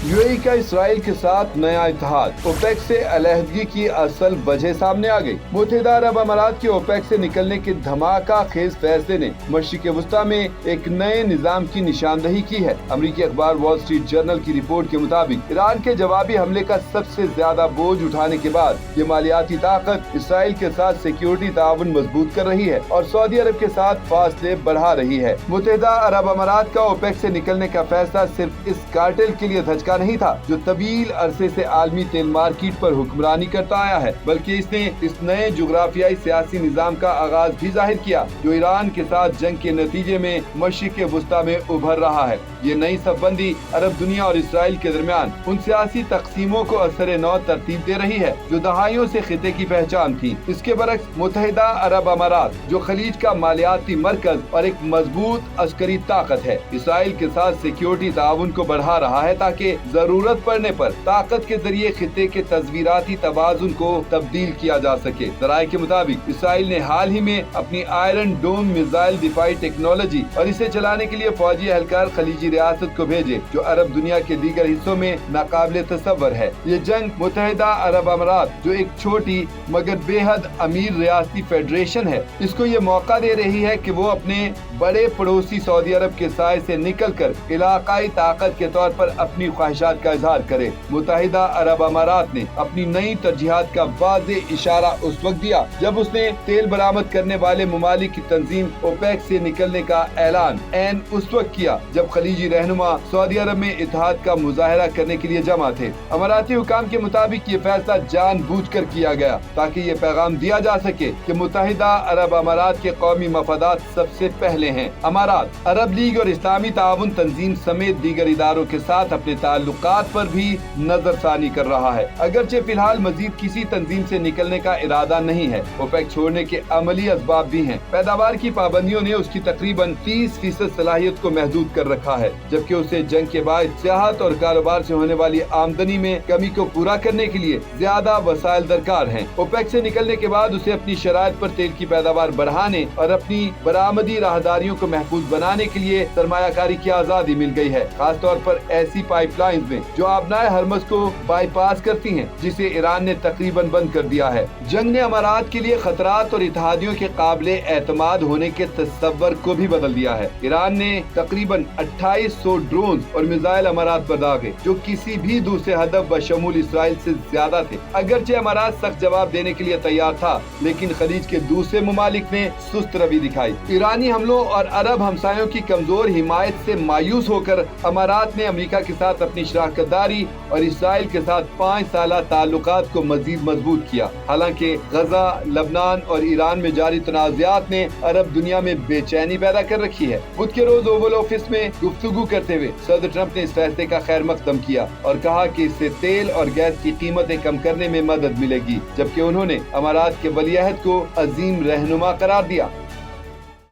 UAE का Israel के साथ नया इत्तेहाद, ओपेक से अलहदगी की असल वजह सामने आ गई। मुत्तहिदा अरब अमारात के ओपेक से निकलने के धमाका खेज फैसले ने मशरिक वस्ता में एक नए निजाम की निशानदही की है। अमरीकी अखबार वॉल स्ट्रीट जर्नल की रिपोर्ट के मुताबिक ईरान के जवाबी हमले का सबसे ज्यादा बोझ उठाने के बाद ये मालियाती ताकत इसराइल के साथ सिक्योरिटी ताउन मजबूत कर रही है और सऊदी अरब के साथ फासले बढ़ा रही है। मुत्तहिदा अरब अमारात का ओपेक से निकलने का फैसला सिर्फ इस कार्टेल के लिए धचका नहीं था जो तवील अरसे से आलमी तेल मार्केट पर हुक्मरानी करता आया है, बल्कि इसने इस नए जुग्राफियाई सियासी निजाम का आगाज भी जाहिर किया जो ईरान के साथ जंग के नतीजे में मशरिक वस्ता में उभर रहा है। ये नई सफबंदी अरब दुनिया और इसराइल के दरमियान उन सियासी तकसीमों को असर नौ तरतीब दे रही है जो दहाइयों से खिते की पहचान थी। इसके बरक्स मुत्तहिदा अरब अमारात जो खलीज का मालियाती मरकज और एक मजबूत अस्करी ताकत है, इसराइल के साथ सिक्योरिटी ताउन को बढ़ा रहा है ताकि जरूरत पड़ने पर ताकत के जरिए खिते के तस्वीराती तवाजुन को तब्दील किया जा सके। जराये के मुताबिक इसराइल ने हाल ही में अपनी आयरन डोम मिसाइल दिफाई टेक्नोलॉजी और इसे चलाने के लिए फौजी एहलकार खलीजी रियासत को भेजे जो अरब दुनिया के दीगर हिस्सों में नाकाबिले तसव्वुर है। ये जंग मुत्तहिदा अरब अमारात जो एक छोटी मगर बेहद अमीर रियासती फेडरेशन है, इसको ये मौका दे रही है कि वो अपने बड़े पड़ोसी सऊदी अरब के साए से निकलकर इलाकाई ताकत के तौर पर अपनी ख्वाहिशात का इजहार करे। मुत्तहिदा अरब अमारात ने अपनी नई तरजीहात का वाज़ेह इशारा उस वक्त दिया जब उसने तेल बरामद करने वाले ममालिक की तंजीम ओपेक से निकलने का ऐलान ऐन उस वक्त किया जब खलीजी रहनुमा सऊदी अरब में इत्तेहाद का मुजाहरा करने के लिए जमा थे। अमाराती हुकाम के मुताबिक ये फैसला जानबूझकर किया गया ताकि ये पैगाम दिया जा सके कि मुत्तहिदा अरब अमारात के कौमी मफादात सबसे पहले हैं। अमारात अरब लीग और इस्लामी ताउन तंजीम समेत दीगर इदारों के साथ अपने ताल्लुकात पर भी नजरसानी कर रहा है, अगरचे फिलहाल मजीद किसी तंजीम से निकलने का इरादा नहीं है। ओपेक छोड़ने के अमली असबाब भी हैं। पैदावार की पाबंदियों ने उसकी तकरीबन 30% सलाहियत को महदूद कर रखा है, जबकि उसे जंग के बाद सियाहत और कारोबार से होने वाली आमदनी में कमी को पूरा करने के लिए ज्यादा वसाइल दरकार हैं। ओपेक से निकलने के बाद उसे अपनी शराइत पर तेल की पैदावार बढ़ाने और अपनी बरामदी राहदारियों को महफूज बनाने के लिए सरमायाकारी की आजादी मिल गई है, खास तौर पर ऐसी पाइपलाइंस में जो आबनाए हरमज को बाईपास करती हैं, जिसे ईरान ने तकरीबन बंद कर दिया है। जंग ने अमारात के लिए खतरात और इत्तेहादियों के काबिले एतमाद होने के तस्वर को भी बदल दिया है। ईरान ने तकरीबन 2800 ड्रोन और मिसाइल अमारात पर दागे जो किसी भी दूसरे हदफ बशमूल इसराइल से ज्यादा थे। अगरचे अमारात सख्त जवाब देने के लिए तैयार था, लेकिन खलीज के दूसरे ममालिक ने सुस्त रवि दिखाई। ईरानी हमलों और अरब हमसायों की कमजोर हिमायत से मायूस होकर अमारात ने अमेरिका के साथ अपनी शराकतदारी और इसराइल के साथ 5 साला ताल्लुकात को मजीद मजबूत किया। हालांकि गजा, लबनान और ईरान में जारी तनाज़ात ने अरब दुनिया में बेचैनी पैदा कर रखी है। बुध के रोज ओवल ऑफिस में गुफ्तगू करते हुए सदर ट्रंप ने इस फैसले का खैर मकदम किया और कहा कि इससे तेल और गैस की कीमतें कम करने में मदद मिलेगी, जबकि उन्होंने अमारात के वलीअहद को अजीम रहनुमा करार दिया।